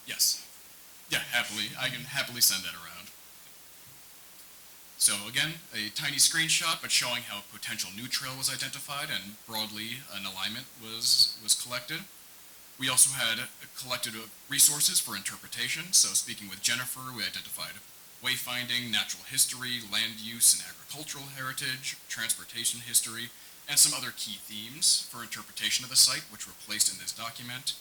Yes. Yeah, happily. I can happily send that around. So again, a tiny screenshot, but showing how a potential new trail was identified and broadly an alignment was collected. We also had collected resources for interpretation. So speaking with Jennifer, we identified wayfinding, natural history, land use and agricultural heritage, transportation history, and some other key themes for interpretation of the site, which were placed in this document,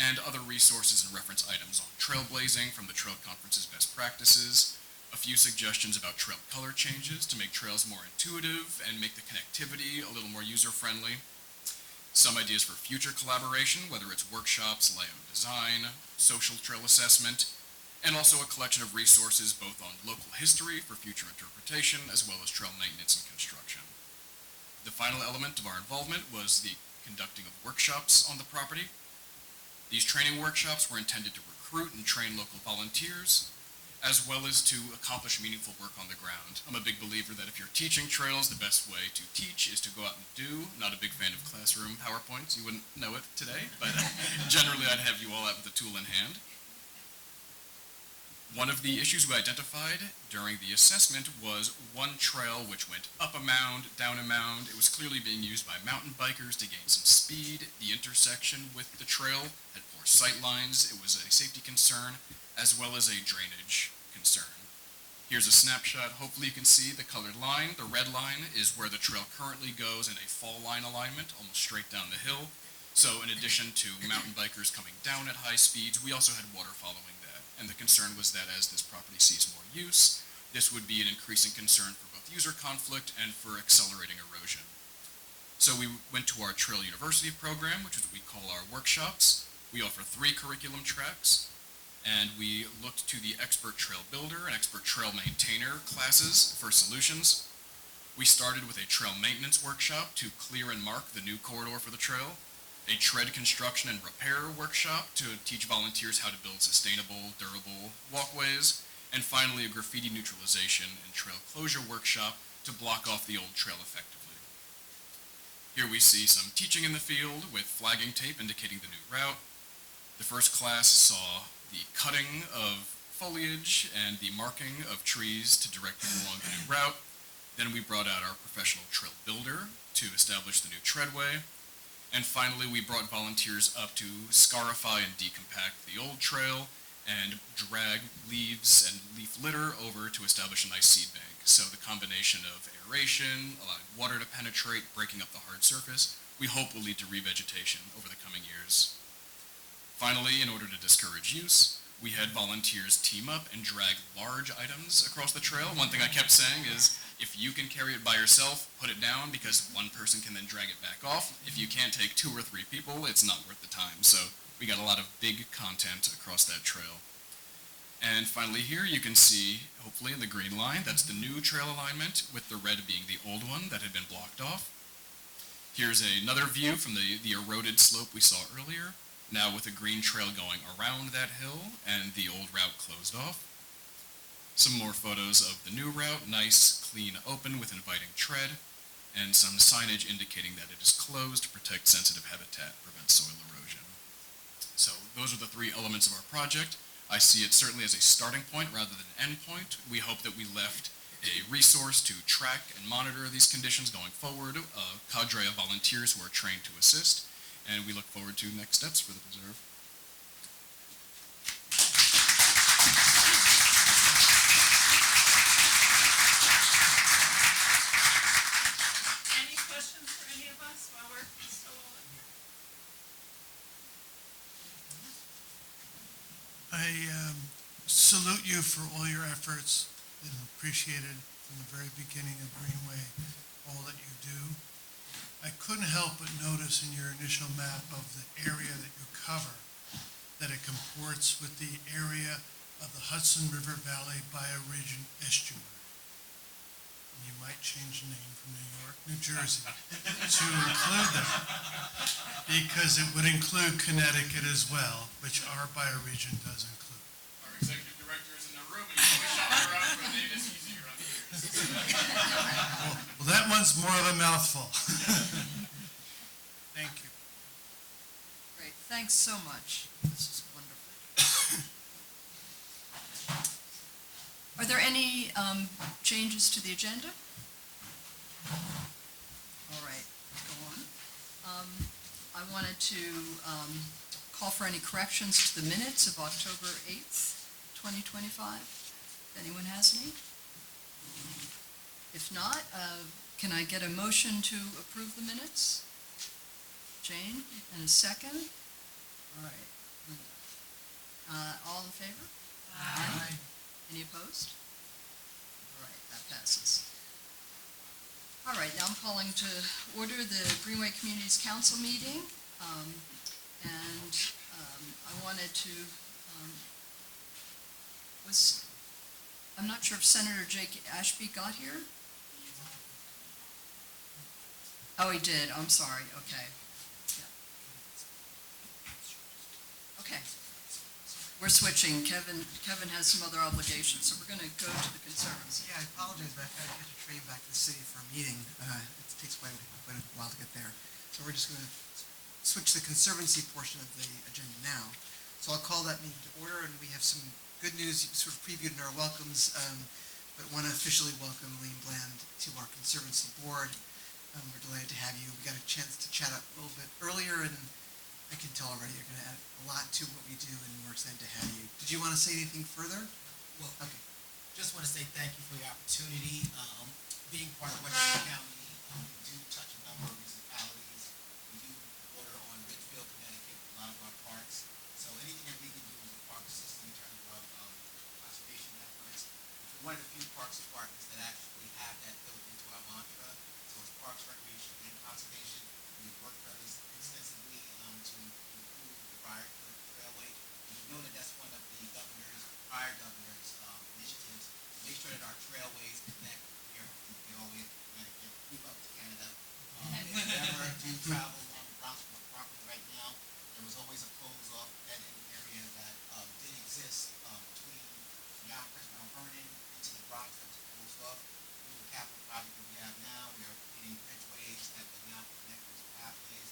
and other resources and reference items on trailblazing from the Trail Conference's best practices, a few suggestions about trail color changes to make trails more intuitive and make the connectivity a little more user-friendly, some ideas for future collaboration, whether it's workshops, layout design, social trail assessment, and also a collection of resources both on local history for future interpretation as well as trail maintenance and construction. The final element of our involvement was the conducting of workshops on the property. These training workshops were intended to recruit and train local volunteers, as well as to accomplish meaningful work on the ground. I'm a big believer that if you're teaching trails, the best way to teach is to go out and do. Not a big fan of classroom PowerPoints. You wouldn't know it today, but generally I'd have you all out with a tool in hand. One of the issues we identified during the assessment was one trail which went up a mound, down a mound. It was clearly being used by mountain bikers to gain some speed. The intersection with the trail had poor sight lines. It was a safety concern, as well as a drainage concern. Here's a snapshot. Hopefully you can see the colored line. The red line is where the trail currently goes in a fall line alignment, almost straight down the hill. So in addition to mountain bikers coming down at high speeds, we also had water following that. And the concern was that as this property sees more use, this would be an increasing concern for both user conflict and for accelerating erosion. So we went to our Trail University program, which is what we call our workshops. We offer 3 curriculum tracks, and we looked to the expert trail builder and expert trail maintainer classes for solutions. We started with a trail maintenance workshop to clear and mark the new corridor for the trail, a tread construction and repair workshop to teach volunteers how to build sustainable, durable walkways, and finally a graffiti neutralization and trail closure workshop to block off the old trail effectively. Here we see some teaching in the field with flagging tape indicating the new route. The first class saw the cutting of foliage and the marking of trees to direct people along the new route. Then we brought out our professional trail builder to establish the new treadway. And finally, we brought volunteers up to scarify and decompact the old trail and drag leaves and leaf litter over to establish a nice seed bank. So the combination of aeration, allowing water to penetrate, breaking up the hard surface, we hope will lead to revegetation over the coming years. Finally, in order to discourage use, we had volunteers team up and drag large items across the trail. One thing I kept saying is, if you can carry it by yourself, put it down because one person can then drag it back off. If you can't take 2 or 3 people, it's not worth the time. So we got a lot of big content across that trail. And finally here you can see, hopefully in the green line, that's the new trail alignment with the red being the old one that had been blocked off. Here's another view from the eroded slope we saw earlier, now with a green trail going around that hill and the old route closed off. Some more photos of the new route, nice, clean, open with inviting tread, and some signage indicating that it is closed to protect sensitive habitat, prevent soil erosion. So those are the 3 elements of our project. I see it certainly as a starting point rather than an end point. We hope that we left a resource to track and monitor these conditions going forward, a cadre of volunteers who are trained to assist, and we look forward to next steps for the preserve. I salute you for all your efforts and appreciate it from the very beginning of Greenway, all that you do. I couldn't help but notice in your initial map of the area that you cover that it comports with the area of the Hudson River Valley bioregion estuary. And you might change the name from New York, New Jersey to include that, because it would include Connecticut as well, which our bioregion does include. Our executive director is in the room and he's always shopping around for a name that's easier on the ears. Well, that one's more of a mouthful. Thank you. Great, thanks so much. This is wonderful. Are there any changes to the agenda? All right, go on. I wanted to call for any corrections to the minutes of October 8th, 2025. If anyone has any? If not, can I get a motion to approve the minutes? Jane, and a second? All right, Linda. All in favor? Aye. Any opposed? All right, that passes. All right, now I'm calling to order the Greenway Communities Council meeting. I wanted to, I'm not sure if Senator Jake Ashby got here? Oh, he did, I'm sorry, okay. Yeah. Okay. We're switching. Kevin has some other obligations, so we're going to go to the Conservancy. Yeah, I apologize, but I've got to catch a train back to the city for a meeting. It takes quite a while to get there. So we're just going to switch the Conservancy portion of the agenda now. So I'll call that meeting to order, and we have some good news. You sort of previewed in our welcomes, but want to officially welcome Elaine Bland to our Conservancy board. We're delighted to have you. We got a chance to chat up a little bit earlier, and I can tell already you're going to add a lot to what we do, and we're excited to have you. Did you want to say anything further? Well, okay. Just want to say thank you for the opportunity. Being part of Westchester County, we do touch a number of municipalities. We do border on Ridgefield, Connecticut, a lot of our parks. So anything that we can do with the park system in terms of conservation efforts. We're one of the few parks departments that actually have that built into our mantra. So it's parks, recreation, and conservation. We've worked very extensively to improve the Briarcliff Trailway. And we know that that's one of the prior governor's initiatives to make sure that our trailways connect here from the way of Connecticut, move up to Canada. If you ever do travel along the Bronx property right now, there was always a closed-off dead-end area that did exist between Yonkers, Mount Vernon, into the Bronx that was closed off. Through the capital project that we have now, we are putting bridgeways that will now connect those pathways.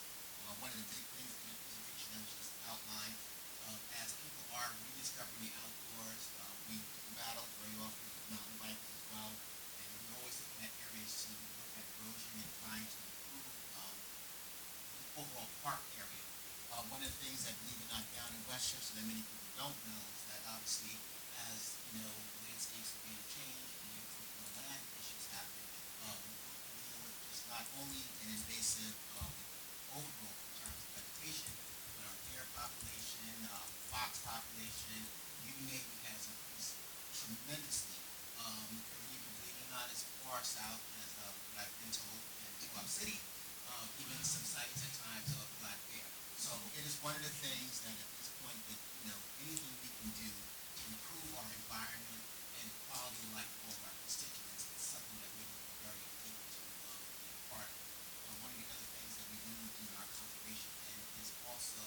One of the big things in the presentation that was just outlined, as people are rediscovering the outdoors, we battle very often with mountain bikers as well, and we're always looking at areas to look at erosion and trying to improve the overall park area. One of the things that, believe it or not, down in Westchester that many people don't know is that obviously, as you know, landscapes are being changed and the land issues happen, we deal with just not only an invasive overgrowth in terms of vegetation, but our deer population, fox population, you name it, has increased tremendously. Even, believe it or not, as far south as what I've been told in Club City, even some sites at times of black bear. So it is one of the things that at this point that, anything we can do to improve our environment and quality of life for our constituents is something that we would be very eager to be a part of. One of the other things that we do in our conservation end is also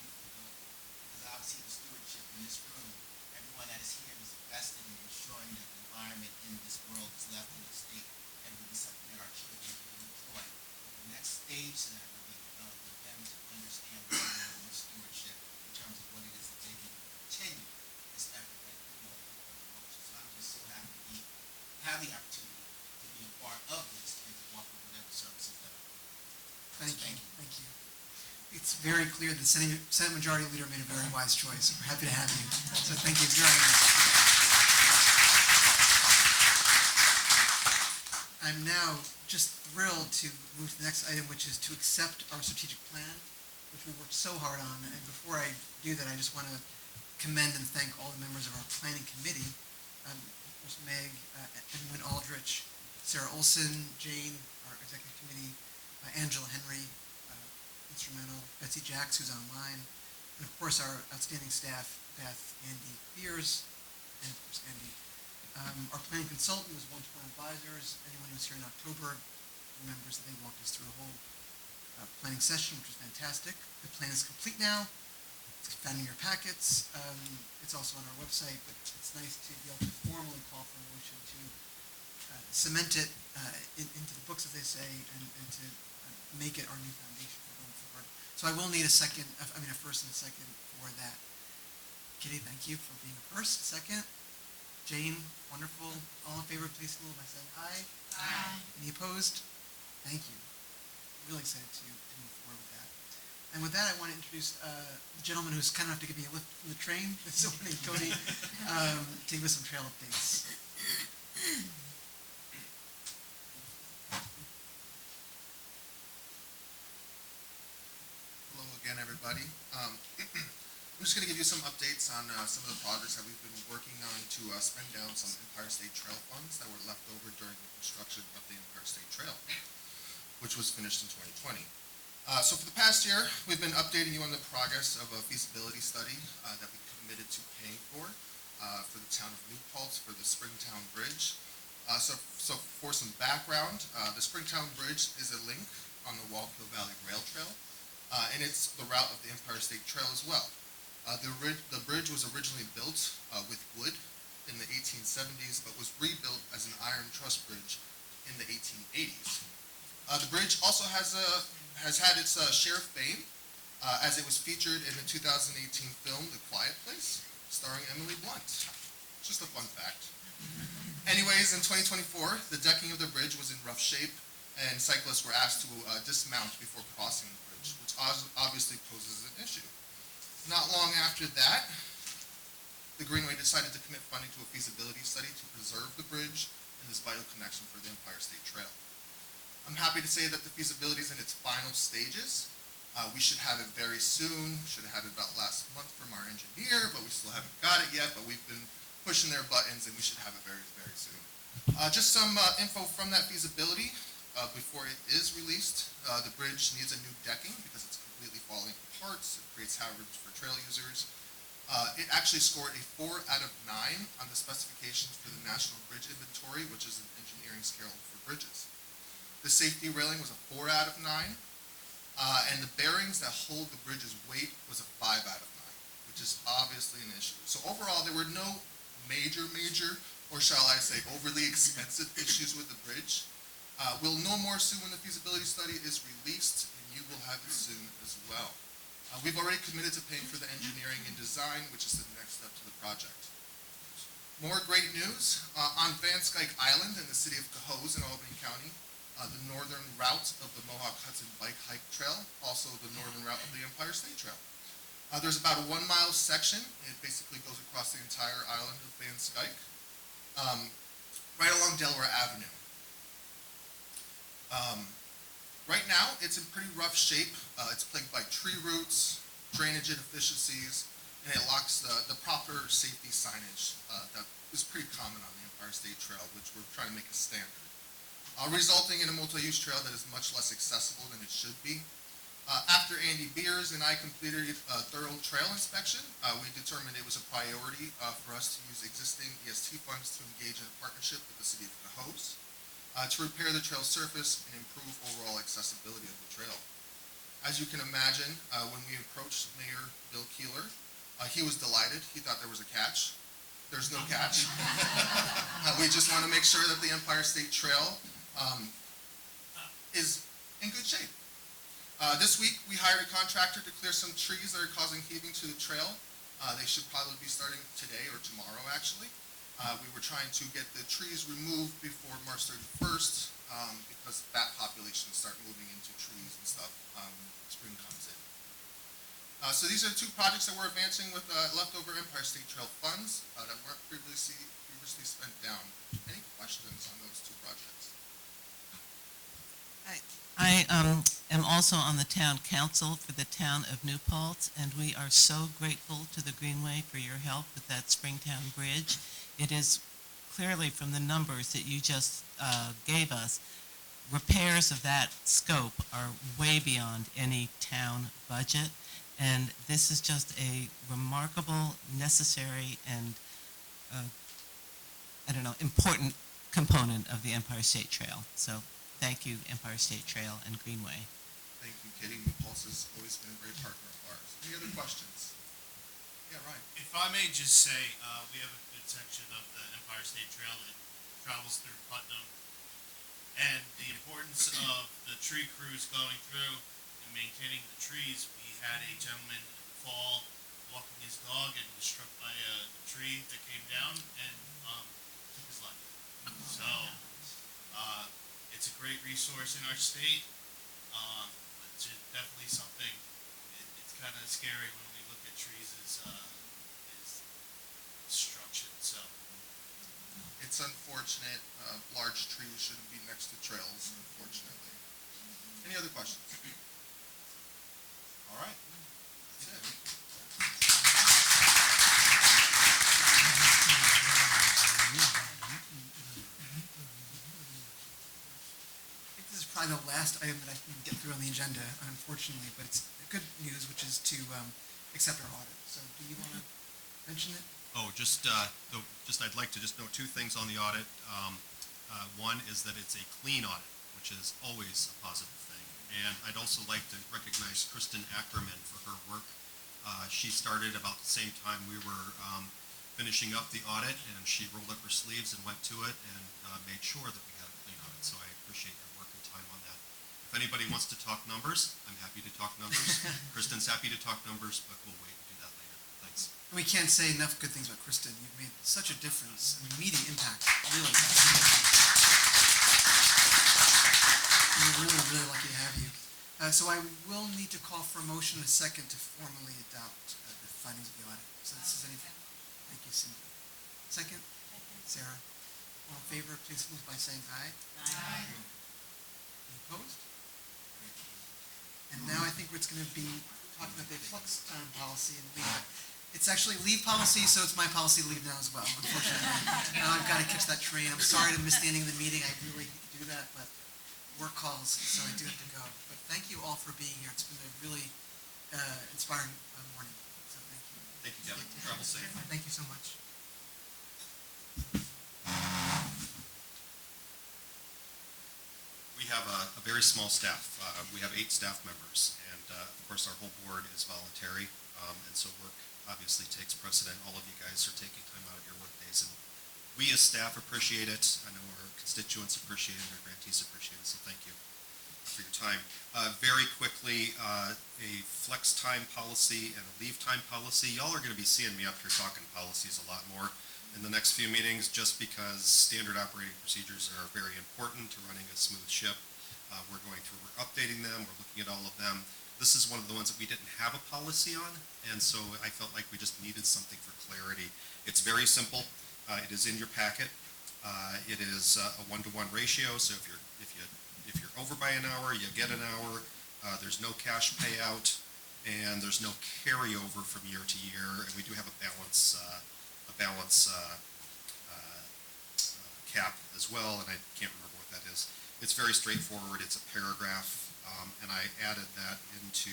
youth development. Because obviously the stewardship in this room, everyone that is here is invested in ensuring that the environment in this world is left in a state and will be something that our children can enjoy. But the next stage to that will be for them to understand what it is in stewardship in terms of what it is that they can continue this effort that So I'm just so happy to have the opportunity to be a part of this and to offer whatever services that are provided. Thank you. It's very clear that the Senate Majority Leader made a very wise choice. We're happy to have you. So thank you very much. I'm now just thrilled to move to the next item, which is to accept our strategic plan, which we worked so hard on. And before I do that, I just want to commend and thank all the members of our planning committee. Of course, Meg, Edwin Aldrich, Sarah Olson, Jane, our executive committee, Angela Henry, instrumental, Betsy Jacks, who's online, and of course our outstanding staff, Beth, Andy Beers, and of course Andy. Our planning consultant was One-to-One Advisors. Anyone who was here in October remembers that they walked us through a whole planning session, which was fantastic. The plan is complete now. It's found in your packets. It's also on our website, but it's nice to be able to formally call for a motion to cement it into the books, as they say, and to make it our new foundation for going forward. So I will need a first and a second for that. Kitty, thank you for being a first. Second? Jane, wonderful. All in favor, please signal by saying aye. Aye. Any opposed? Thank you. Really excited to move forward with that. And with that, I want to introduce the gentleman who's kind enough to give me a lift from the train this morning, Tony, to give us some trail updates. Hello again, everybody. I'm just going to give you some updates on some of the projects that we've been working on to spend down some Empire State Trail funds that were left over during the construction of the Empire State Trail, which was finished in 2020. So for the past year, we've been updating you on the progress of a feasibility study that we committed to paying for the town of New Paltz for the Springtown Bridge. So for some background, the Springtown Bridge is a link on the Wallkill Valley Rail Trail, and it's the route of the Empire State Trail as well. The bridge was originally built with wood in the 1870s, but was rebuilt as an iron truss bridge in the 1880s. The bridge also has had its share of fame, as it was featured in the 2018 film The Quiet Place, starring Emily Blunt. Just a fun fact. Anyways, in 2024, the decking of the bridge was in rough shape, and cyclists were asked to dismount before crossing the bridge, which obviously poses an issue. Not long after that, the Greenway decided to commit funding to a feasibility study to preserve the bridge and this vital connection for the Empire State Trail. I'm happy to say that the feasibility is in its final stages. We should have it very soon. Should have had it about last month from our engineer, but we still haven't got it yet, but we've been pushing their buttons and we should have it very, very soon. Just some info from that feasibility before it is released. The bridge needs a new decking because it's completely falling apart. It creates hazards for trail users. It actually scored a 4 out of 9 on the specifications for the National Bridge Inventory, which is an engineering scale for bridges. The safety railing was a 4 out of 9, and the bearings that hold the bridge's weight was a 5 out of 9, which is obviously an issue. So overall, there were no major, or shall I say overly expensive issues with the bridge. We'll know more soon when the feasibility study is released, and you will have it soon as well. We've already committed to paying for the engineering and design, which is the next step to the project. More great news, on Van Skyke Island in the city of Cohoes in Albany County, the northern route of the Mohawk Hudson Bike Hike Trail, also the northern route of the Empire State Trail. There's about a 1 mile section. It basically goes across the entire island of Van Skyke, right along Delaware Avenue. Right now, it's in pretty rough shape. It's plagued by tree roots, drainage inefficiencies, and it lacks the proper safety signage that is pretty common on the Empire State Trail, which we're trying to make a standard, resulting in a multi-use trail that is much less accessible than it should be. After Andy Beers and I completed a thorough trail inspection, we determined it was a priority for us to use existing EST funds to engage in a partnership with the city of Cohoes to repair the trail surface and improve overall accessibility of the trail. As you can imagine, when we approached Mayor Bill Keeler, he was delighted. He thought there was a catch. There's no catch. We just want to make sure that the Empire State Trail is in good shape. This week, we hired a contractor to clear some trees that are causing heaving to the trail. They should probably be starting today or tomorrow, actually. We were trying to get the trees removed before March 31st because bat populations start moving into trees and stuff when spring comes in. So these are the two projects that we're advancing with leftover Empire State Trail funds that weren't previously spent down. Any questions on those two projects? I am also on the town council for the town of New Paltz, and we are so grateful to the Greenway for your help with that Springtown Bridge. It is clearly from the numbers that you just gave us, repairs of that scope are way beyond any town budget, and this is just a remarkable, necessary, and important component of the Empire State Trail. So thank you, Empire State Trail and Greenway. Thank you, Kitty. New Pulse has always been a great partner of ours. Any other questions? Yeah, Ryan. If I may just say, we have a good section of the Empire State Trail that travels through Putnam, and the importance of the tree crews going through and maintaining the trees. We had a gentleman fall walking his dog and was struck by a tree that came down and took his life. So it's a great resource in our state, but it's definitely something. It's kind of scary when we look at trees as destruction. So It's unfortunate, large trees shouldn't be next to trails, unfortunately. Any other questions? All right, that's it. I think this is probably the last item that I can get through on the agenda, unfortunately, but it's good news, which is to accept our audit. So do you want to mention it? Oh, I'd like to just note two things on the audit. One is that it's a clean audit, which is always a positive thing. And I'd also like to recognize Kristen Ackerman for her work. She started about the same time we were finishing up the audit, and she rolled up her sleeves and went to it and made sure that we had a clean audit. So I appreciate your work and time on that. If anybody wants to talk numbers, I'm happy to talk numbers. Kristen's happy to talk numbers, but we'll wait and do that later. Thanks. We can't say enough good things about Kristen. You've made such a difference, an immediate impact, really. We're really, really lucky to have you. So I will need to call for a motion in a second to formally adopt the findings of the audit. So this is anything. Thank you, Cindy. Second? Sarah. All in favor, please move by saying aye. Aye. Any opposed? Great. And now I think it's going to be talking about the flex time policy and leave. It's actually leave policy, so it's my policy to leave now as well, unfortunately. Now I've got to catch that train. I'm sorry to miss the ending of the meeting. I really hate to do that, but work calls, so I do have to go. But thank you all for being here. It's been a really inspiring morning, so thank you. Thank you, Kevin. Travel safe. Thank you so much. We have a very small staff. We have 8 staff members, and of course, our whole board is voluntary, and so work obviously takes precedent. All of you guys are taking time out of your work days, and we as staff appreciate it. I know our constituents appreciate it, our grantees appreciate it, so thank you for your time. Very quickly, a flex time policy and a leave time policy. Y'all are going to be seeing me up here talking policies a lot more in the next few meetings, just because standard operating procedures are very important to running a smooth ship. We're updating them, we're looking at all of them. This is one of the ones that we didn't have a policy on, and so I felt like we just needed something for clarity. It's very simple. It is in your packet. It is a 1-to-1 ratio, so if you're over by an hour, you get an hour. There's no cash payout, and there's no carryover from year to year, and we do have a balance cap as well, and I can't remember what that is. It's very straightforward. It's a paragraph, and I added that into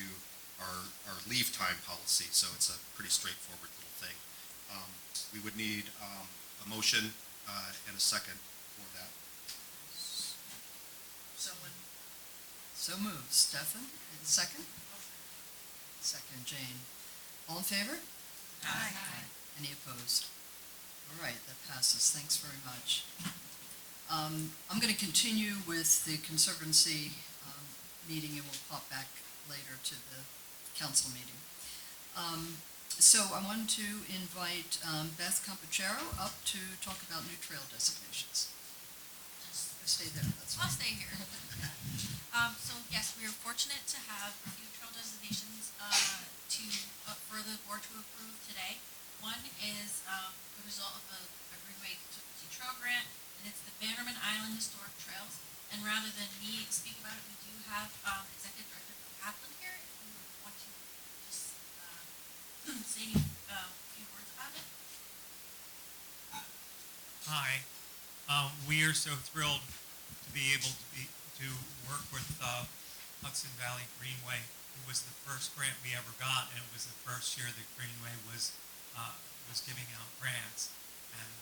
our leave time policy, so it's a pretty straightforward little thing. We would need a motion and a second for that. So moved. Stefan, and second? Second, Jane. All in favor? Aye. Any opposed? All right, that passes. Thanks very much. I'm going to continue with the Conservancy meeting, and we'll pop back later to the council meeting. So I wanted to invite Beth Campachero up to talk about new trail designations. Stay there, that's fine. I'll stay here. So yes, we are fortunate to have a few trail designations for the board to approve today. One is the result of a Greenway Conservancy Trail grant, and it's the Bannerman Island Historic Trails. And rather than me speak about it, we do have Executive Director Kaplan here, if you want to just say a few words about it. Hi. We are so thrilled to be able to work with Hudson Valley Greenway. It was the first grant we ever got, and it was the first year that Greenway was giving out grants. And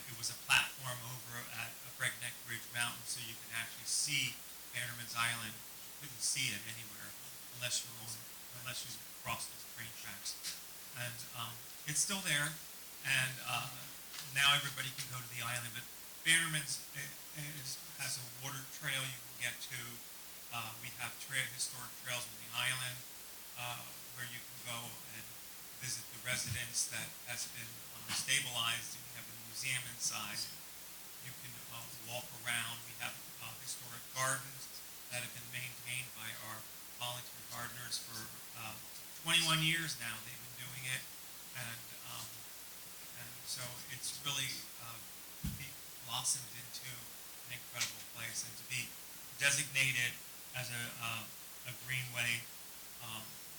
it was a platform over at Breakneck Ridge Mountain, so you can actually see Bannerman's Island. You couldn't see it anywhere unless you crossed those train tracks. And it's still there, and now everybody can go to the island. But Bannerman's has a water trail you can get to. We have historic trails on the island where you can go and visit the residence that has been stabilized. We have a museum inside. You can walk around. We have historic gardens that have been maintained by our volunteer gardeners for 21 years now. They've been doing it, and so it's really blossomed into an incredible place. And to be designated as a Greenway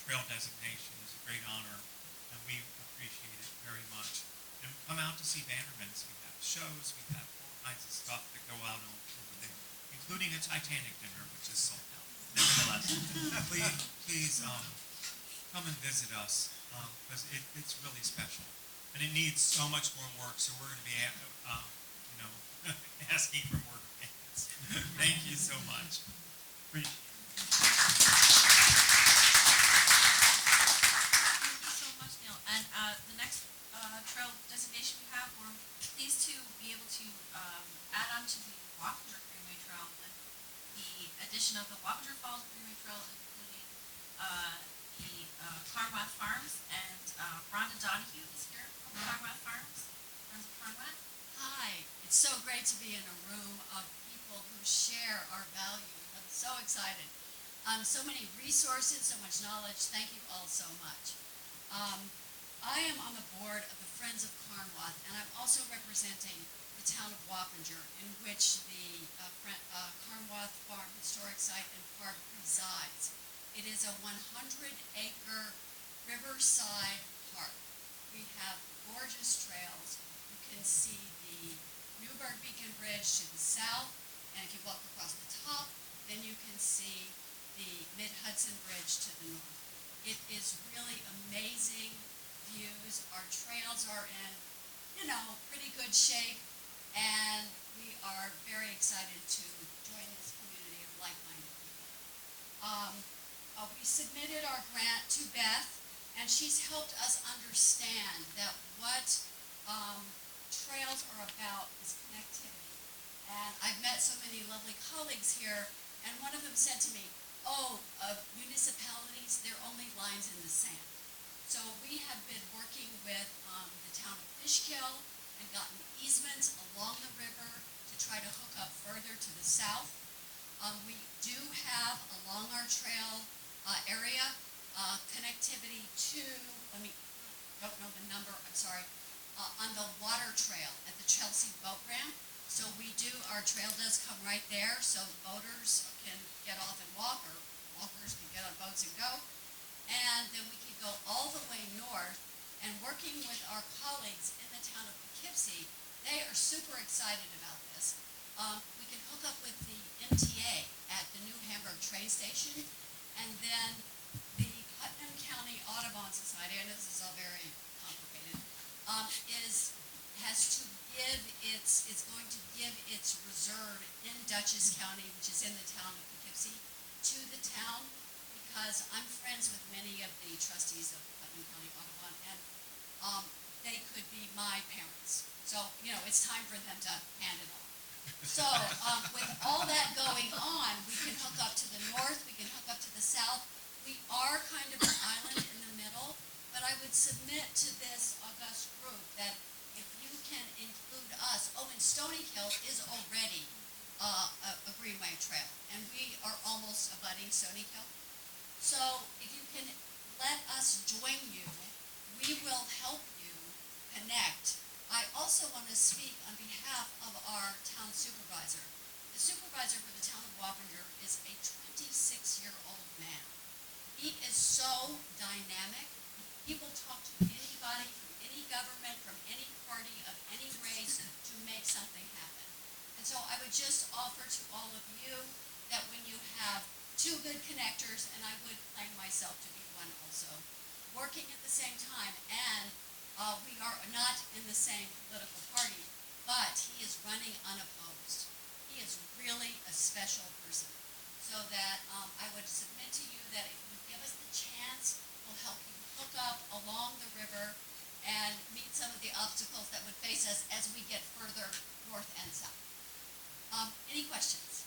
trail designation is a great honor, and we appreciate it very much. And come out to see Bannerman's. We have shows, we have all kinds of stuff that go out over there, including a Titanic dinner, which is sold out. Nevertheless, please come and visit us, because it's really special. And it needs so much more work, so we're going to be, asking for more grants. Thank you so much. Appreciate it. Thank you so much, Neil. And the next trail designation we have, we're pleased to be able to add on to the Wappinger Greenway Trail with the addition of the Wappinger Falls Greenway Trail, including the Carnwath Farms, and Rhonda Donahue is here from Carnwath Farms. Friends of Carnwath. Hi, it's so great to be in a room of people who share our values. I'm so excited. So many resources, so much knowledge. Thank you all so much. I am on the board of the Friends of Carnwath, and I'm also representing the town of Wappinger, in which the Carnwath Farm Historic Site and Park resides. It is a 100-acre riverside park. We have gorgeous trails. You can see the Newburgh Beacon Bridge to the south, and if you walk across the top, then you can see the Mid-Hudson Bridge to the north. It is really amazing views. Our trails are in, pretty good shape, and we are very excited to join this community of like-minded people. We submitted our grant to Beth, and she's helped us understand that what trails are about is connectivity. And I've met so many lovely colleagues here, and one of them said to me, municipalities, they're only lines in the sand. So we have been working with the town of Fishkill and gotten easements along the river to try to hook up further to the south. We do have along our trail area connectivity to, don't know the number, I'm sorry, on the water trail at the Chelsea boat ramp. So our trail does come right there, so boaters can get off and walk, or walkers can get on boats and go. And then we can go all the way north, and working with our colleagues in the town of Poughkeepsie, they are super excited about this. We can hook up with the MTA at the New Hamburg train station, and then the Putnam County Audubon Society, I know this is all very complicated, is going to give its reserve in Dutchess County, which is in the town of Poughkeepsie, to the town, because I'm friends with many of the trustees of Putnam County Audubon, and they could be my parents. So, it's time for them to hand it off. So, with all that going on, we can hook up to the north, we can hook up to the south. We are kind of an island in the middle, but I would submit to this august group that if you can include us, and Stony Hill is already a Greenway trail, and we are almost abutting Stony Hill. So if you can let us join you, we will help you connect. I also want to speak on behalf of our town supervisor. The supervisor for the town of Wappinger is a 26-year-old man. He is so dynamic. He will talk to anybody from any government, from any party, of any race, to make something happen. And so I would just offer to all of you that when you have two good connectors, and I would claim myself to be one also, working at the same time, and we are not in the same political party, but he is running unopposed. He is really a special person. So that I would submit to you that if you give us the chance, we'll help you hook up along the river and meet some of the obstacles that would face us as we get further north and south. Any questions?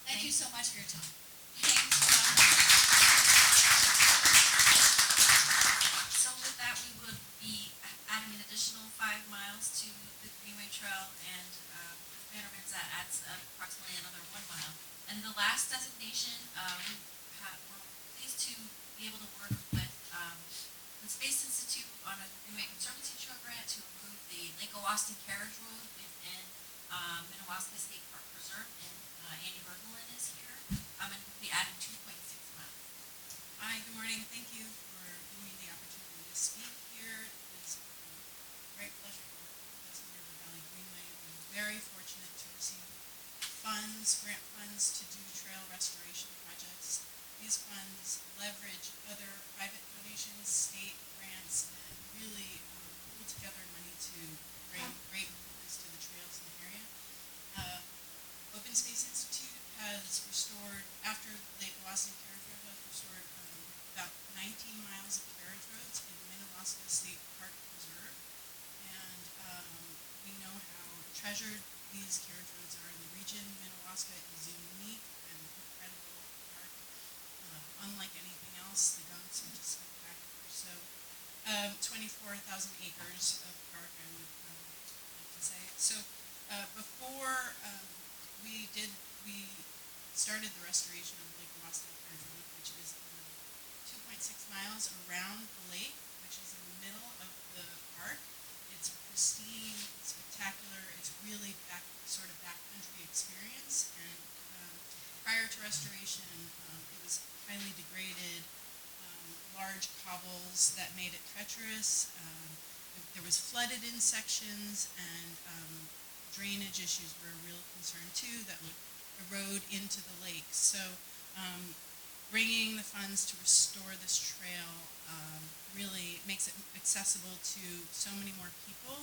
Thank you so much for your time. So Minnewaska Carriage Road within Minnewaska State Park Preserve, and Annie Bergelin is here. And we'll be adding 2.6 miles. Hi, good morning. Thank you for giving me the opportunity to speak here. It's a great pleasure to work with the Hudson River Valley Greenway. We're very fortunate to receive grant funds to do trail restoration projects. These funds leverage other private donations, state grants, and really pull together money to bring great improvements to the trails in the area. Open Space Institute has restored, after Lake Wawasing Carriage Road was restored, about 19 miles of carriage roads in Minnewaska State Park Preserve. And we know how treasured these carriage roads are in the region. Minnewaska is a unique and incredible park. Unlike anything else, the gunks are just spectacular. So 24,000 acres of park, I would like to say. So before we started the restoration of Lake Wawasing Carriage Road, which is 2.6 miles around the lake, which is in the middle of the park. It's pristine, it's spectacular, it's really sort of backcountry experience. And prior to restoration, it was highly degraded, large cobbles that made it treacherous. There was flooded in sections, and drainage issues were a real concern too that would erode into the lake. So bringing the funds to restore this trail really makes it accessible to so many more people.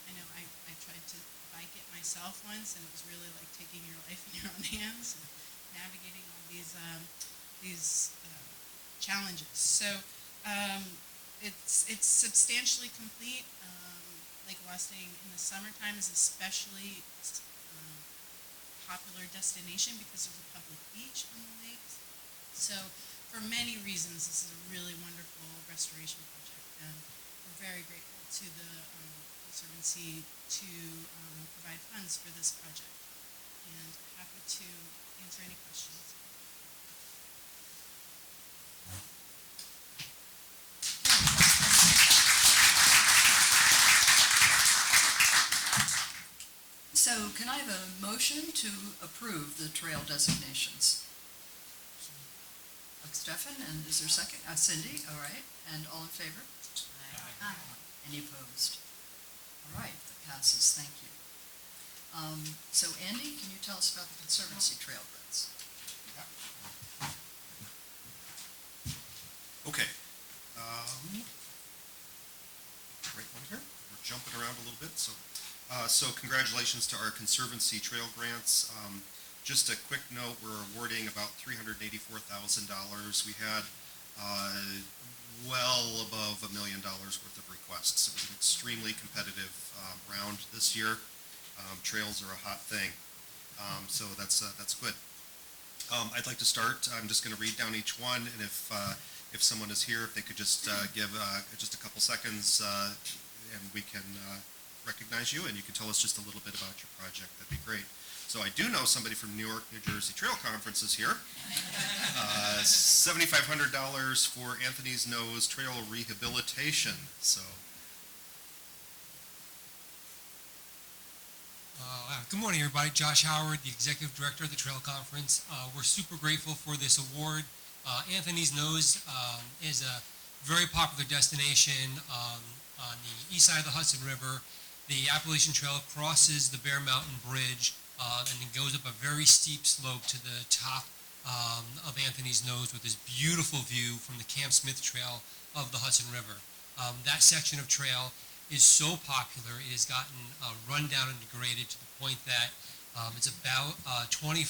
I know I tried to bike it myself once, and it was really like taking your life in your own hands and navigating all these challenges. So it's substantially complete. Lake Wawasing in the summertime is especially popular destination because there's a public beach on the lake. So for many reasons, this is a really wonderful restoration project, and we're very grateful to the Conservancy to provide funds for this project, and happy to answer any questions. So can I have a motion to approve the trail designations? Stefan, and is there a second? Cindy, all right. And all in favor? Aye. Any opposed? All right, that passes, thank you. So Andy, can you tell us about the Conservancy trail grants? Okay. Right one here. We're jumping around a little bit, so congratulations to our Conservancy trail grants. Just a quick note, we're awarding about $384,000. We had well above $1 million worth of requests. It was an extremely competitive round this year. Trails are a hot thing, so that's good. I'd like to start. I'm just going to read down each one, and if someone is here, if they could just give just a couple seconds, and we can recognize you, and you can tell us just a little bit about your project. That'd be great. So I do know somebody from New York, New Jersey Trail Conference is here. $7,500 for Anthony's Nose Trail Rehabilitation. So. Good morning, everybody. Josh Howard, the Executive Director of the Trail Conference. We're super grateful for this award. Anthony's Nose is a very popular destination on the east side of the Hudson River. The Appalachian Trail crosses the Bear Mountain Bridge and then goes up a very steep slope to the top of Anthony's Nose with this beautiful view from the Camp Smith Trail of the Hudson River. That section of trail is so popular, it has gotten run down and degraded to the point that it's about 2,500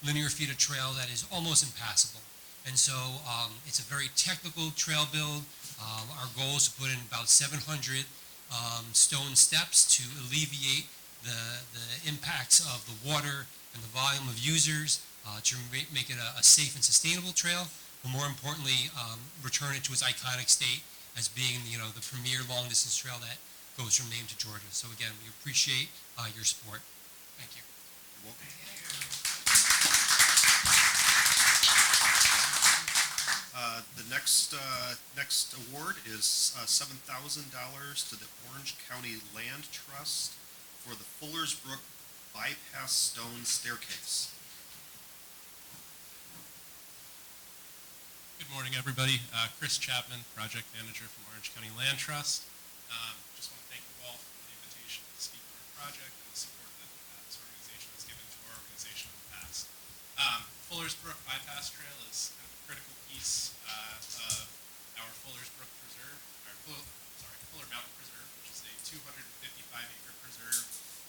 linear feet of trail that is almost impassable. And so it's a very technical trail build. Our goal is to put in about 700 stone steps to alleviate the impacts of the water and the volume of users, to make it a safe and sustainable trail, but more importantly, return it to its iconic state as being the premier long-distance trail that goes from Maine to Georgia. So again, we appreciate your support. Thank you. You're welcome. The next award is $7,000 to the Orange County Land Trust for the Fullers Brook Bypass Stone Staircase. Good morning, everybody. Chris Chapman, Project Manager from Orange County Land Trust. Just want to thank you all for the invitation to speak on our project and the support that this organization has given to our organization in the past. Fullers Brook Bypass Trail is kind of a critical piece of our Fullers Brook Preserve, Fuller Mountain Preserve, which is a 255-acre preserve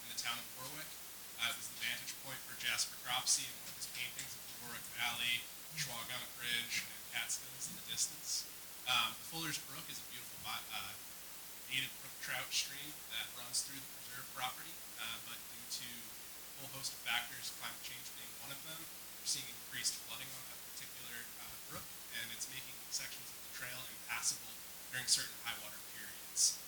in the town of Warwick. It was the vantage point for Jasper Cropsey and one of his paintings of the Warwick Valley, Schwagannock Ridge, and Catskills in the distance. The Fuller's Brook is a beautiful native brook trout stream that runs through the preserve property, but due to a whole host of factors, climate change being one of them, we're seeing increased flooding on that particular brook, and it's making sections of the trail impassable during certain high water periods.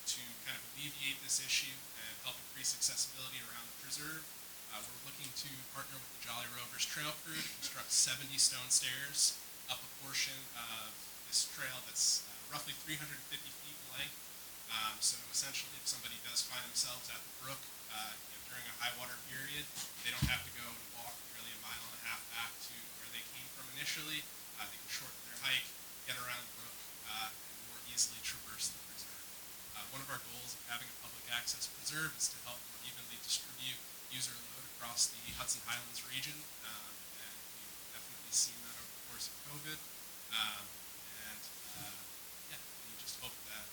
To kind of alleviate this issue and help increase accessibility around the preserve, we're looking to partner with the Jolly Rovers Trail Crew to construct 70 stone stairs up a portion of this trail that's roughly 350 feet in length. So essentially, if somebody does find themselves at the brook during a high water period, they don't have to go and walk nearly a mile and a half back to where they came from initially. They can shorten their hike, get around the brook, and more easily traverse the preserve. One of our goals of having a public access preserve is to help more evenly distribute user load across the Hudson Highlands region, and we've definitely seen that over the course of COVID. We just hope that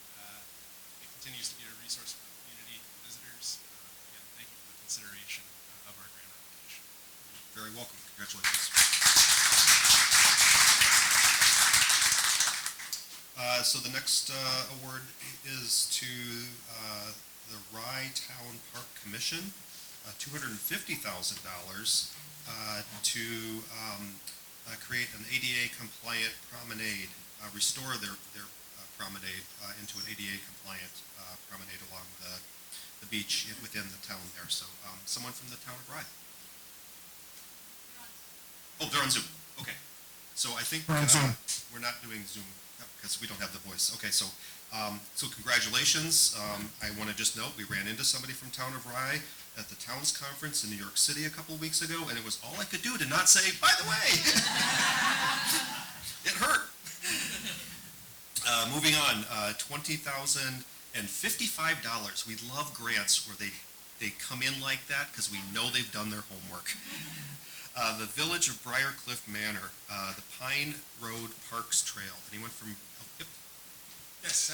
it continues to be a resource for the community and visitors. Again, thank you for the consideration of our grant application. Very welcome. Congratulations. So the next award is to the Rye Town Park Commission, $250,000 to create an ADA compliant promenade, restore their promenade into an ADA compliant promenade along the beach within the town there. So someone from the town of Rye. Oh, they're on Zoom. Okay. So I think we're not doing Zoom because we don't have the voice. Okay, so congratulations. I want to just note we ran into somebody from town of Rye at the Towns Conference in New York City a couple of weeks ago, and it was all I could do to not say, by the way, it hurt. Moving on, $20,055. We love grants where they come in like that because we know they've done their homework. The Village of Briarcliff Manor, the Pine Road Parks Trail. Anyone from? Yep. Yes.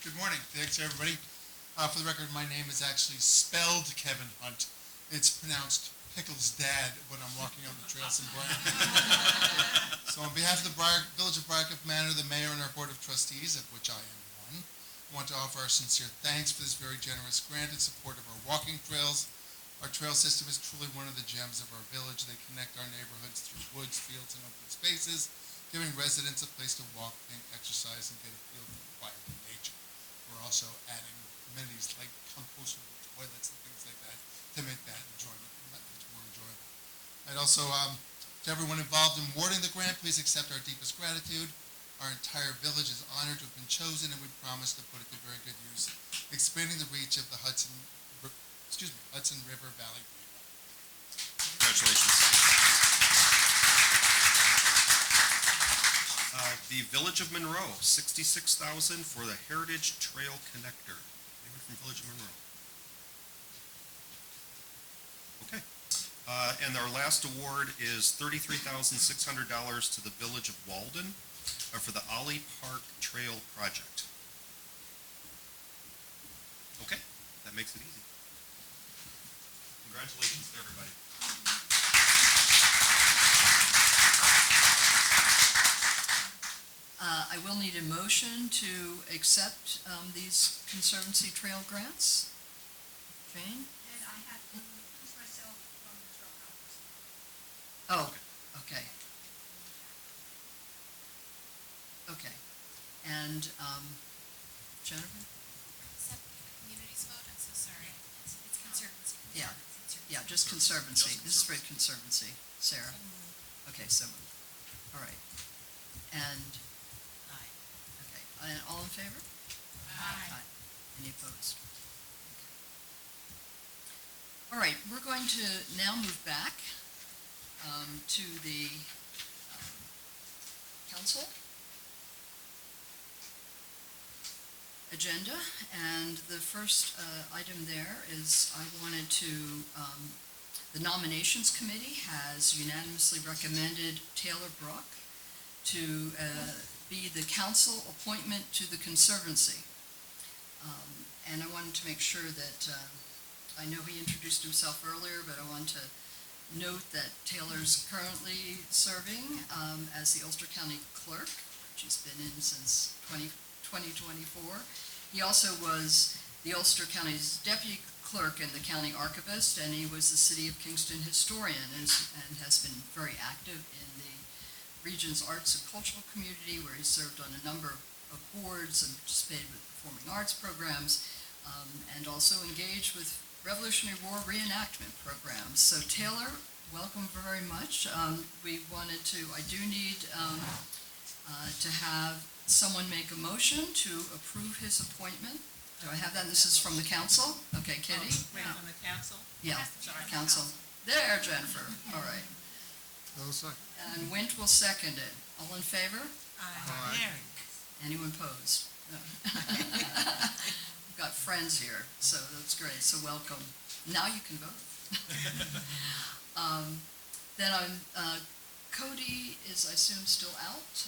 Good morning. Thanks, everybody. For the record, my name is actually spelled Kevin Hunt. It's pronounced Pickle's Dad when I'm walking on the trails in Briar. So on behalf of the Village of Briarcliff Manor, the mayor, and our board of trustees, of which I am one, I want to offer our sincere thanks for this very generous grant in support of our walking trails. Our trail system is truly one of the gems of our village. They connect our neighborhoods through woods, fields, and open spaces, giving residents a place to walk, think, exercise, and get a feel for quiet nature. We're also adding amenities like compostable toilets and things like that to make that enjoyment much more enjoyable. I'd also, to everyone involved in awarding the grant, please accept our deepest gratitude. Our entire village is honored to have been chosen, and we promise to put it to very good use, expanding the reach of the Hudson River Valley Greenway. Congratulations. The Village of Monroe, $66,000 for the Heritage Trail Connector. Anyone from Village of Monroe? Okay. And our last award is $33,600 to the Village of Walden for the Ollie Park Trail Project. Okay, that makes it easy. Congratulations to everybody. I will need a motion to accept these Conservancy Trail grants. Jane? And I have to recuse myself from the trail conference. Oh, okay. Okay. And Jennifer? Except the community's vote, I'm so sorry. It's conservancy. Yeah. Yeah, just Conservancy. This is for Conservancy. Sarah? Okay, so moved. All right. And All in favor? Aye. Any opposed? All right, we're going to now move back to the council agenda, and the first item there is I wanted to, the nominations committee has unanimously recommended Taylor Brook to be the council appointment to the Conservancy. And I wanted to make sure that, I know he introduced himself earlier, but I want to note that Taylor's currently serving as the Ulster County Clerk, which he's been in since 2024. He also was the Ulster County's Deputy Clerk and the County Archivist, and he was the City of Kingston historian and has been very active in the region's arts and cultural community, where he served on a number of boards and participated with performing arts programs, and also engaged with Revolutionary War reenactment programs. So Taylor, welcome very much. I do need to have someone make a motion to approve his appointment. Do I have that? This is from the council? Okay, Kitty? Wait, from the council? Yeah, council. There, Jennifer. All right. No second. And Wint will second it. All in favor? Aye. Anyone opposed? No. We've got friends here, so that's great. So welcome. Now you can vote. Then Cody is, I assume, still out.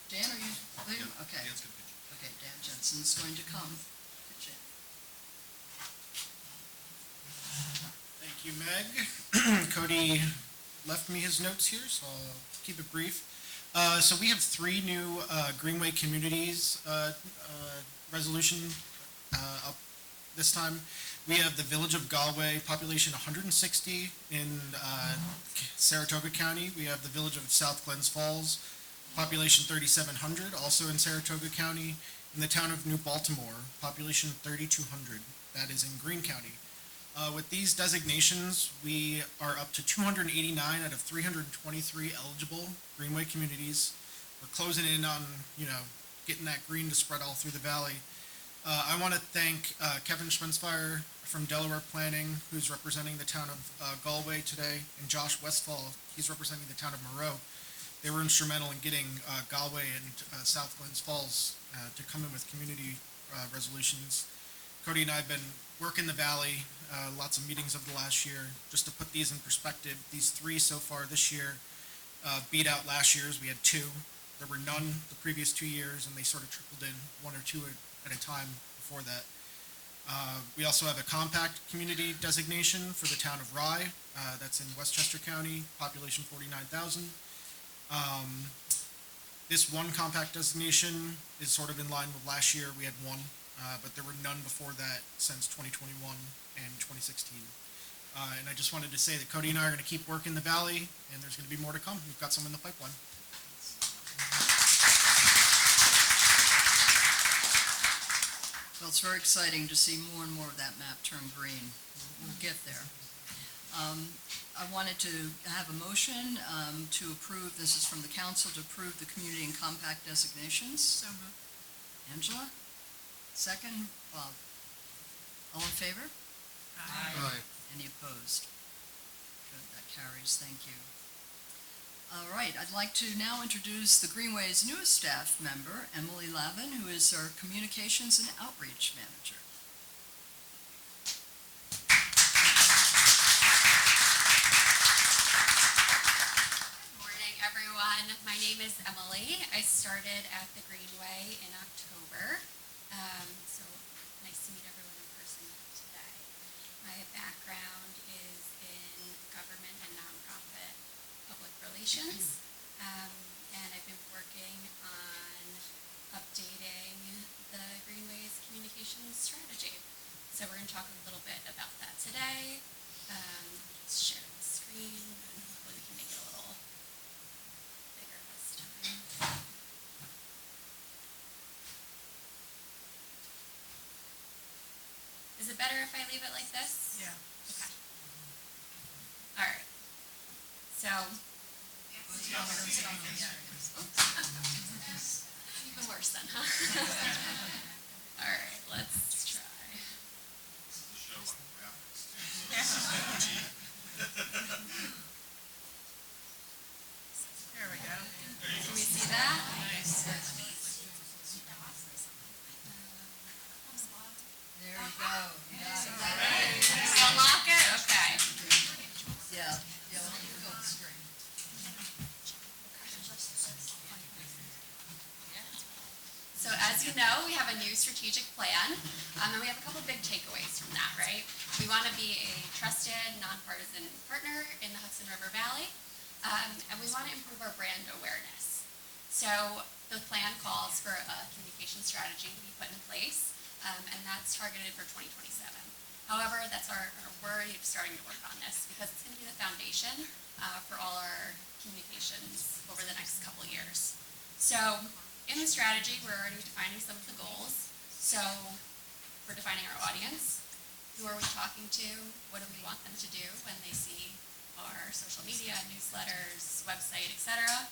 Dan, are you leaving? Yeah, Okay. Dan's gonna pitch in. Okay, Dan Jensen's going to come pitch in. Thank you, Meg. Cody left me his notes here, so I'll keep it brief. So we have 3 new Greenway Communities resolution up this time. We have the Village of Galway, population 160 in Saratoga County. We have the Village of South Glens Falls, population 3,700, also in Saratoga County. In the town of New Baltimore, population 3,200, that is in Greene County. With these designations, we are up to 289 out of 323 eligible Greenway communities. We're closing in on, getting that green to spread all through the valley. I want to thank Kevin Schmensfire from Delaware Planning, who's representing the town of Galway today, and Josh Westfall, he's representing the town of Moreau. They were instrumental in getting Galway and South Glens Falls to come in with community resolutions. Cody and I have been working the valley, lots of meetings over the last year. Just to put these in perspective, these 3 so far this year beat out last year's. We had 2. There were none the previous 2 years, and they sort of trickled in 1 or 2 at a time before that. We also have a compact community designation for the town of Rye. That's in Westchester County, population 49,000. This one compact designation is sort of in line with last year. We had 1, but there were none before that since 2021 and 2016. And I just wanted to say that Cody and I are going to keep working the valley, and there's going to be more to come. We've got some in the pipeline. Well, it's very exciting to see more and more of that map turn green. We'll get there. I wanted to have a motion to approve, this is from the council, to approve the community and compact designations. So moved. Angela? Second? Bob? All in favor? Aye. Any opposed? Good, that carries, thank you. All right, I'd like to now introduce the Greenway's newest staff member, Emily Lavin, who is our Communications and Outreach Manager. Good morning, everyone. My name is Emily. I started at the Greenway in October. So nice to meet everyone in person today. My background is in government and nonprofit public relations, and I've been working on updating the Greenway's communications strategy. So we're going to talk a little bit about that today. Let's share the screen, and hopefully we can make it a little bigger this time. Is it better if I leave it like this? Yeah. Okay. All right. So. worse then, huh? All right, let's try. There we go. Can we see that? There you go. Unlock it? Okay. Yeah, yeah, let me go screen. So as you know, we have a new strategic plan, and we have a couple big takeaways from that, right? We want to be a trusted, nonpartisan partner in the Hudson River Valley, and we want to improve our brand awareness. So the plan calls for a communication strategy to be put in place, and that's targeted for 2027. However, we're already starting to work on this because it's going to be the foundation for all our communications over the next couple years. So in the strategy, we're already defining some of the goals. So we're defining our audience. Who are we talking to? What do we want them to do when they see our social media, newsletters, website, etc.?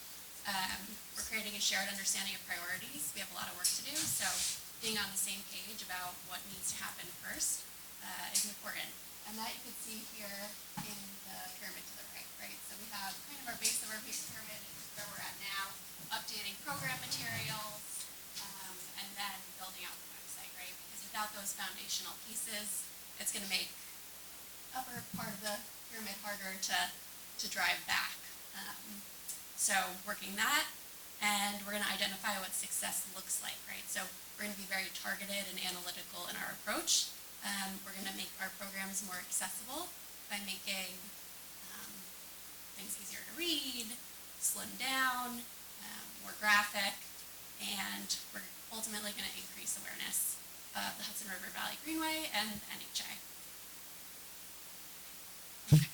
We're creating a shared understanding of priorities. We have a lot of work to do, so being on the same page about what needs to happen first is important. And that you can see here in the pyramid to the right? So we have kind of our base of our pyramid is where we're at now, updating program materials, and then building out the website, right? Because without those foundational pieces, it's going to make upper part of the pyramid harder to drive back. So working that, and we're going to identify what success looks like, right? So we're going to be very targeted and analytical in our approach. We're going to make our programs more accessible by making things easier to read, slow them down, more graphic, and we're ultimately going to increase awareness of the Hudson River Valley Greenway and NHA. Okay.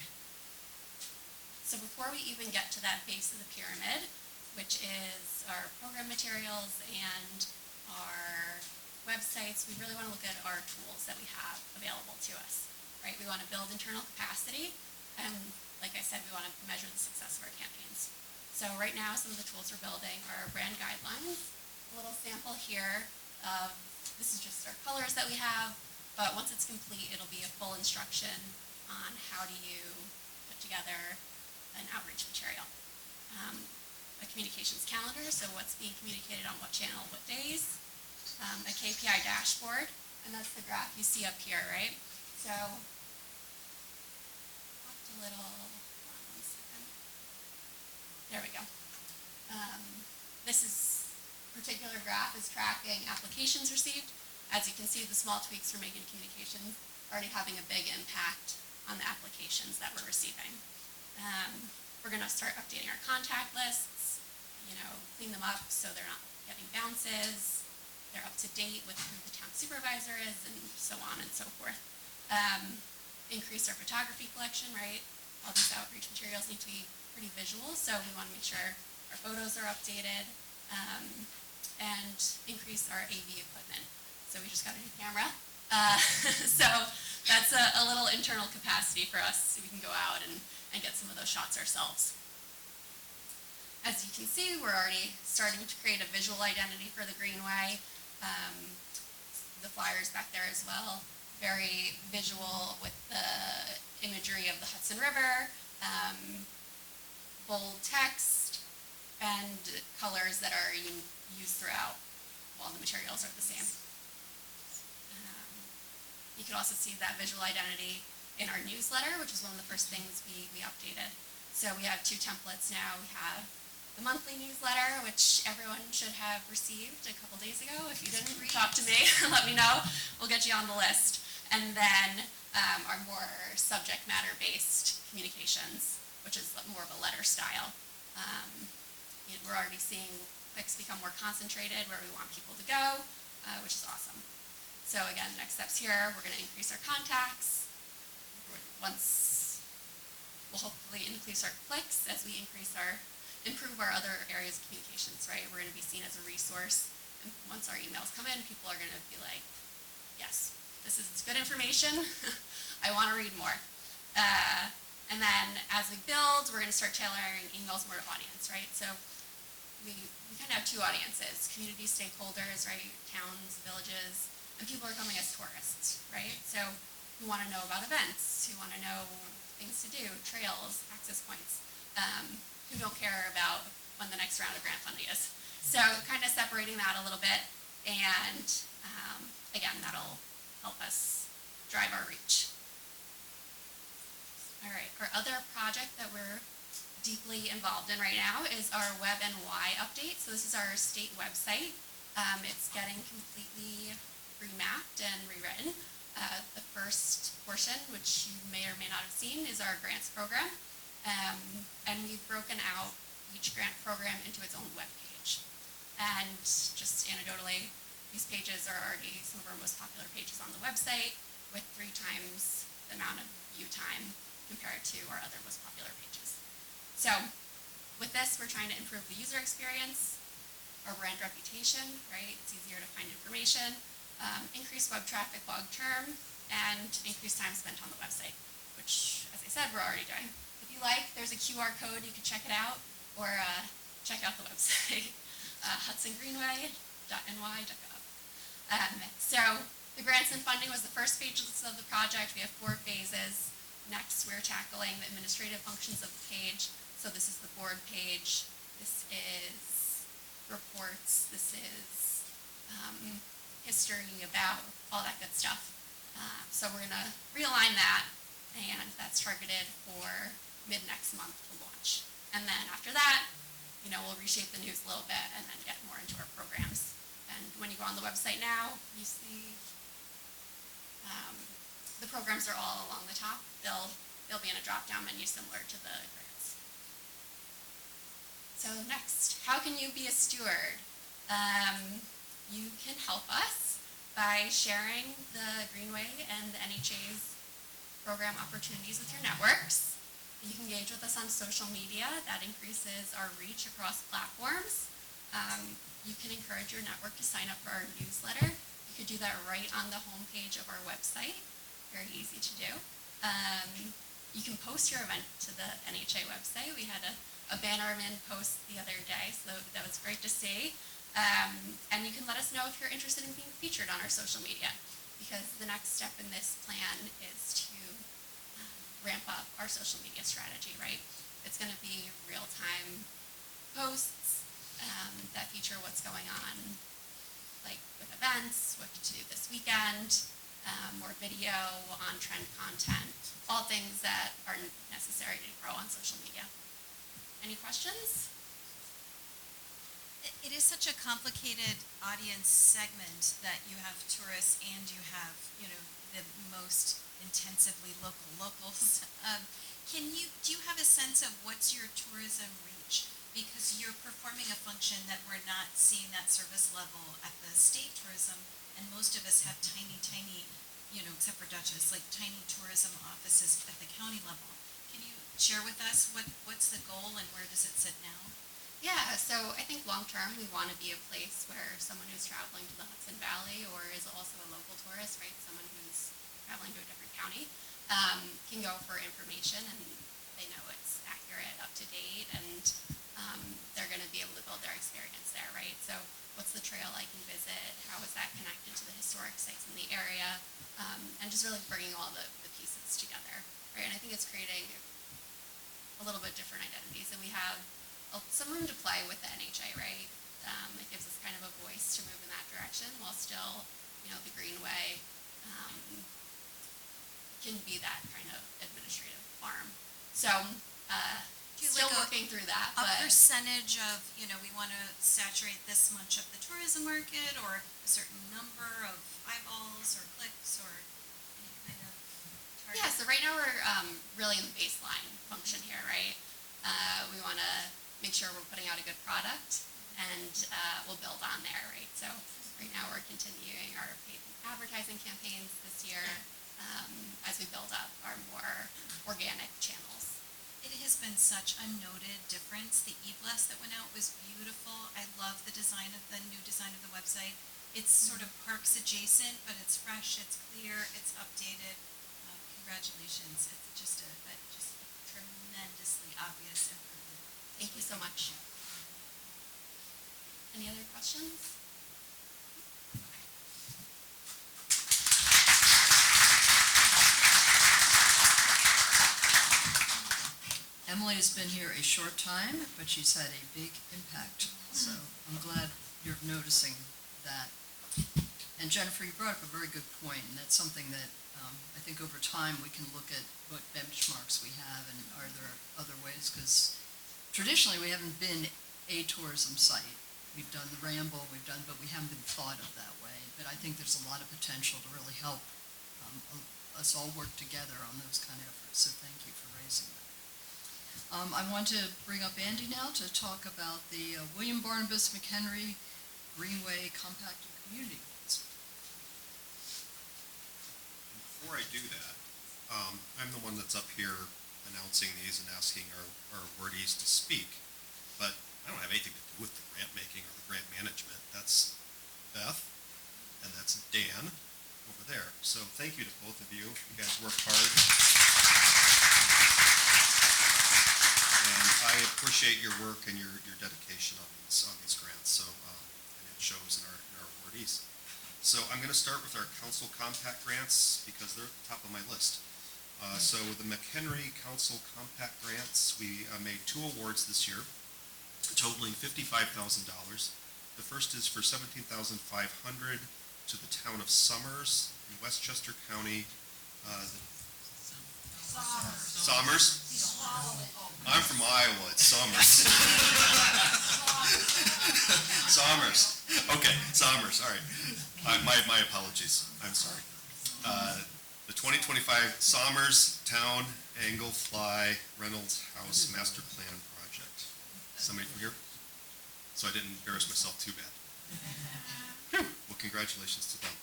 So before we even get to that base of the pyramid, which is our program materials and our websites, we really want to look at our tools that we have available to us, right? We want to build internal capacity, and like I said, we want to measure the success of our campaigns. So right now, some of the tools we're building are our brand guidelines. A little sample here of, this is just our colors that we have, but once it's complete, it'll be a full instruction on how do you put together an outreach material. A communications calendar, so what's being communicated on what channel, what days. A KPI dashboard, and that's the graph you see up here, right? So, up a little, hold on 1 second. There we go. This particular graph is tracking applications received. As you can see, the small tweaks we're making to communications are already having a big impact on the applications that we're receiving. We're going to start updating our contact lists, clean them up so they're not getting bounces. They're up to date with who the town supervisor is, and so on and so forth. Increase our photography collection, right? All these outreach materials need to be pretty visual, so we want to make sure our photos are updated, and increase our AV equipment. So we just got a new camera. So that's a little internal capacity for us, so we can go out and get some of those shots ourselves. As you can see, we're already starting to create a visual identity for the Greenway. The flyers back there as well, very visual with the imagery of the Hudson River, bold text, and colors that are used throughout while the materials are the same. You can also see that visual identity in our newsletter, which is one of the first things we updated. So we have 2 templates now. We have the monthly newsletter, which everyone should have received a couple days ago. If you didn't, talk to me, let me know. We'll get you on the list. And then our more subject matter based communications, which is more of a letter style. We're already seeing clicks become more concentrated where we want people to go, which is awesome. So again, next steps here, we're going to increase our contacts. We'll hopefully increase our clicks as we improve our other areas of communications, right? We're going to be seen as a resource, and once our emails come in, people are going to be like, yes, this is good information, I want to read more. And then as we build, we're going to start tailoring emails more to audience, right? So we kind of have two audiences, community stakeholders, right, towns, villages, and people are coming as tourists, right? So who want to know about events, who want to know things to do, trails, access points, who don't care about when the next round of grant funding is. So kind of separating that a little bit, and again, that'll help us drive our reach. All right, our other project that we're deeply involved in right now is our Web NY update. So this is our state website. It's getting completely remapped and rewritten. The first portion, which you may or may not have seen, is our grants program. And we've broken out each grant program into its own web page. And just anecdotally, these pages are already some of our most popular pages on the website, with 3 times the amount of view time compared to our other most popular pages. So with this, we're trying to improve the user experience, our brand reputation, right? It's easier to find information, increase web traffic long term, and increase time spent on the website, which, as I said, we're already doing. If you like, there's a QR code, you can check it out, or check out the website, hudsongreenway.ny.gov. So the grants and funding was the first phase of the project. We have 4 phases. Next, we're tackling the administrative functions of the page. So this is the board page, this is reports, this is history about, all that good stuff. So we're gonna realign that, and that's targeted for mid-next month to launch. And then after that, we'll reshape the news a little bit and then get more into our programs. And when you go on the website now, you see the programs are all along the top. They'll be in a drop-down menu similar to the grants. So next, how can you be a steward? You can help us by sharing the Greenway and the NHA's program opportunities with your networks. You can engage with us on social media. That increases our reach across platforms. You can encourage your network to sign up for our newsletter. You could do that right on the homepage of our website. Very easy to do. You can post your event to the NHA website. We had a Bannerman post the other day, so that was great to see. And you can let us know if you're interested in being featured on our social media, because the next step in this plan is to ramp up our social media strategy, right? It's going to be real-time posts that feature what's going on, like with events, what to do this weekend, more video, on-trend content, all things that are necessary to grow on social media. Any questions? It is such a complicated audience segment that you have tourists and you have, the most intensively local locals. Do you have a sense of what's your tourism reach? Because you're performing a function that we're not seeing that service level at the state tourism, and most of us have tiny, except for Dutchess, like tiny tourism offices at the county level. Can you share with us what's the goal and where does it sit now? Yeah, so I think long-term, we want to be a place where someone who's traveling to the Hudson Valley or is also a local tourist, right, someone who's traveling to a different county, can go for information and they know it's accurate, up to date, and they're going to be able to build their experience there, right? So what's the trail I can visit? How is that connected to the historic sites in the area? And just really bringing all the pieces together, right? And I think it's creating a little bit different identities, and we have some room to play with the NHA, right? It gives us kind of a voice to move in that direction while still, the Greenway can be that kind of administrative farm. So still working through that. A percentage of, we want to saturate this much of the tourism market, or a certain number of eyeballs or clicks, or any kind of target? Yeah, so right now we're really in the baseline function here, right? We want to make sure we're putting out a good product, and we'll build on there, right? So right now we're continuing our paid advertising campaigns this year as we build up our more organic channels. It has been such a noted difference. The e-blast that went out was beautiful. I love the new design of the website. It's sort of parks adjacent, but it's fresh, it's clear, it's updated. Congratulations. It's just a tremendously obvious improvement. Thank you so much. Any other questions? Emily has been here a short time, but she's had a big impact. So I'm glad you're noticing that. And Jennifer, you brought up a very good point, and that's something that I think over time we can look at what benchmarks we have and are there other ways, because traditionally we haven't been a tourism site. We've done the Ramble, but we haven't been thought of that way. But I think there's a lot of potential to really help us all work together on those kind of efforts. So thank you for raising that. I want to bring up Andy now to talk about the William Barnabas McHenry Greenway Compact and Community Goals. Before I do that, I'm the one that's up here announcing these and asking our awardees to speak, but I don't have anything to do with the grant making or the grant management. That's Beth, and that's Dan over there. So thank you to both of you. You guys work hard. And I appreciate your work and your dedication on these grants. So and it shows in our awardees. So I'm going to start with our council compact grants because they're at the top of my list. So the McHenry Council Compact Grants, we made 2 awards this year, totaling $55,000. The first is for $17,500 to the town of Summers in Westchester County. Somers? I'm from Iowa, it's Summers. Somers. Okay, Somers, all right. My apologies, I'm sorry. The 2025 Somers Town Angle Fly Reynolds House Master Plan Project. Somebody from here? So I didn't embarrass myself too bad. Whew. Well, congratulations to them.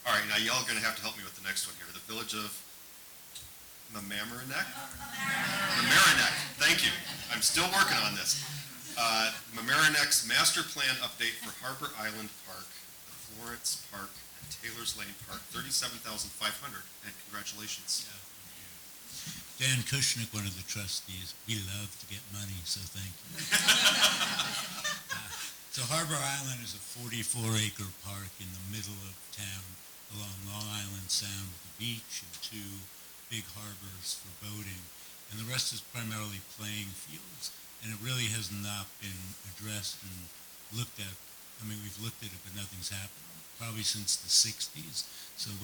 All right, now y'all are going to have to help me with the next one here. The Village of Mamaroneck? Mamaroneck, thank you. I'm still working on this. Mamaroneck's Master Plan Update for Harbor Island Park, the Florence Park, and Taylor's Lane Park, $37,500, and congratulations. Dan Kushnick, one of the trustees. We love to get money, so thank you. So Harbor Island is a 44-acre park in the middle of town along Long Island Sound with a beach and 2 big harbors for boating. And the rest is primarily playing fields. And it really has not been addressed and looked at. I mean, we've looked at it, but nothing's happened, probably since the 60s. So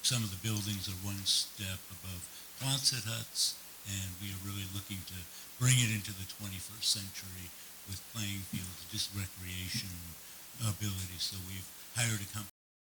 some of the buildings are one step above Quonset huts, and we are really looking to bring it into the 21st century with playing fields, just recreation ability. So we've hired a company